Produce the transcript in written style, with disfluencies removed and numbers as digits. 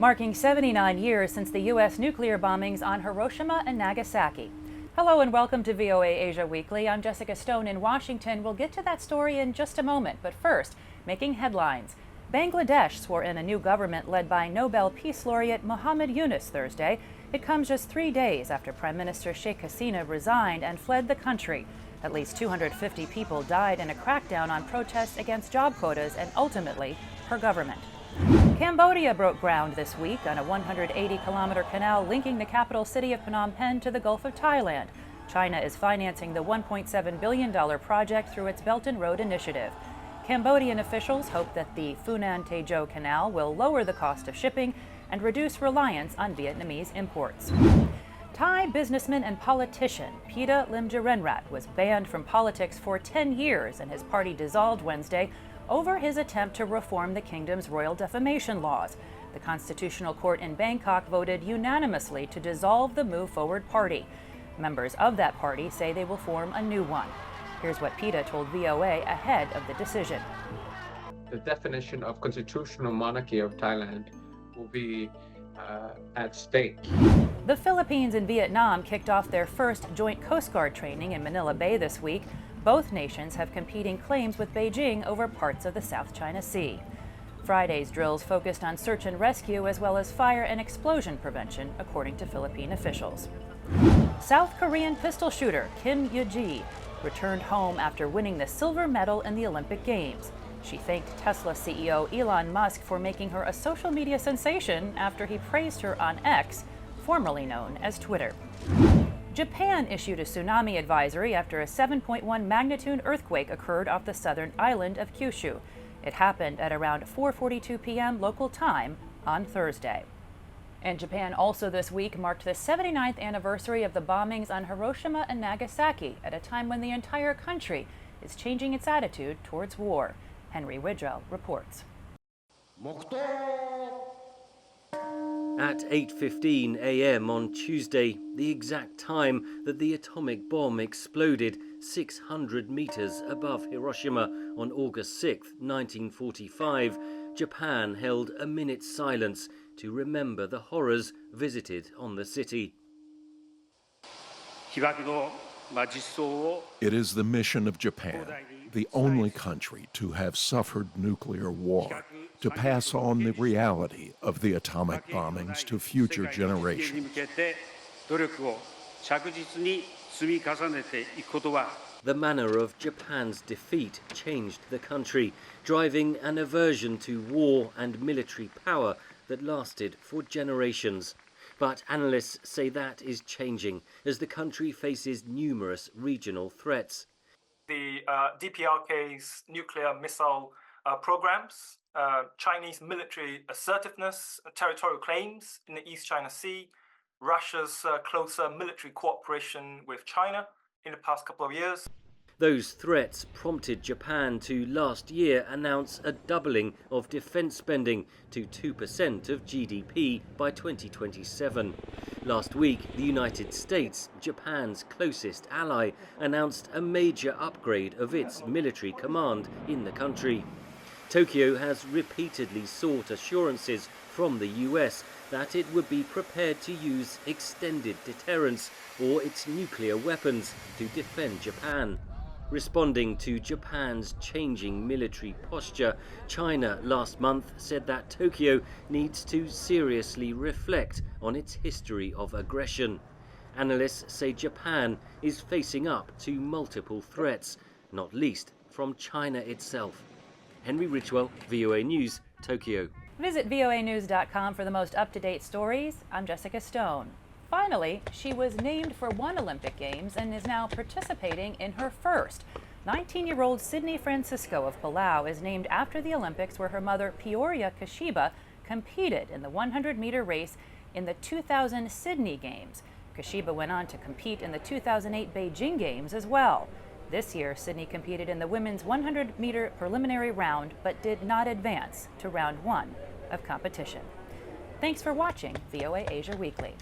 marking 79 years since the U.S. nuclear bombings on Hiroshima and Nagasaki. Hello and welcome to VOA Asia Weekly. I'm Jessica Stone in Washington. We'll get to that story in just a moment, but first, making headlines. Bangladesh swore in a new government led by Nobel Peace Laureate Yunus Thursday. It comes just 3 days after Prime Minister Sheikh Hasina resigned and fled the country. At least 250 people died in a crackdown on protests against job quotas and ultimately her government. Cambodia broke ground this week on a 180-kilometer canal linking the capital city of Phnom Penh to the Gulf of Thailand. China is financing the $1.7 billion project through its Belt and Road initiative. Cambodian officials hope that the Funan Techo canal will lower the cost of shipping and reduce reliance on Vietnamese imports. Thai businessman and politician Pita Limjaroenrat was banned from politics for 10 years and his party dissolved Wednesday over his attempt to reform the kingdom's royal defamation laws. The Constitutional Court in Bangkok voted unanimously to dissolve the Move Forward party. Members of that party say they will form a new one. Here's what Pita told VOA ahead of the decision. The definition of constitutional monarchy of Thailand will be at stake. The Philippines and Vietnam kicked off their first joint Coast Guard training in Manila Bay this week. Both nations have competing claims with Beijing over parts of the South China Sea. Friday's drills focused on search and rescue as well as fire and explosion prevention, according to Philippine officials. South Korean pistol shooter Kim Yoo-ji returned home after winning the silver medal in the Olympic Games. She thanked Tesla CEO Elon Musk for making her a social media sensation after he praised her on X, formerly known as Twitter. Japan issued a tsunami advisory after a 7.1 magnitude earthquake occurred off the southern island of Kyushu. It happened at around 4:42 p.m. local time on Thursday. And Japan also this week marked the 79th anniversary of the bombings on Hiroshima and Nagasaki at a time when the entire country is changing its attitude towards war. Henry Widrell reports. At 8:15 a.m. on Tuesday, the exact time that the atomic bomb exploded 600 meters above Hiroshima on August 6, 1945, Japan held a minute's silence to remember the horrors visited on the city. It is the mission of Japan, the only country to have suffered nuclear war, to pass on the reality of the atomic bombings to future generations. The manner of Japan's defeat changed the country, driving an aversion to war and military power that lasted for generations. But analysts say that is changing as the country faces numerous regional threats. The DPRK's nuclear missile programs, Chinese military assertiveness, territorial claims in the East China Sea, Russia's closer military cooperation with China in the past couple of years. Those threats prompted Japan to last year announce a doubling of defense spending to 2% of GDP by 2027. Last week, the United States, Japan's closest ally, announced a major upgrade of its military command in the country. Tokyo has repeatedly sought assurances from the US that it would be prepared to use extended deterrence or its nuclear weapons to defend Japan. Responding to Japan's changing military posture, China last month said that Tokyo needs to seriously reflect on its history of aggression. Analysts say Japan is facing up to multiple threats, not least from China itself. Henry Richwell, VOA News, Tokyo. Visit voanews.com for the most up-to-date stories. I'm Jessica Stone. Finally, she was named for one Olympic Games and is now participating in her first. 19-year-old Sydney Francisco of Palau is named after the Olympics where her mother, Peoria Kashiba, competed in the 100-meter race in the 2000 Sydney Games. Kashiba went on to compete in the 2008 Beijing Games as well. This year, Sydney competed in the women's 100-meter preliminary round but did not advance to round one of competition. Thanks for watching VOA Asia Weekly.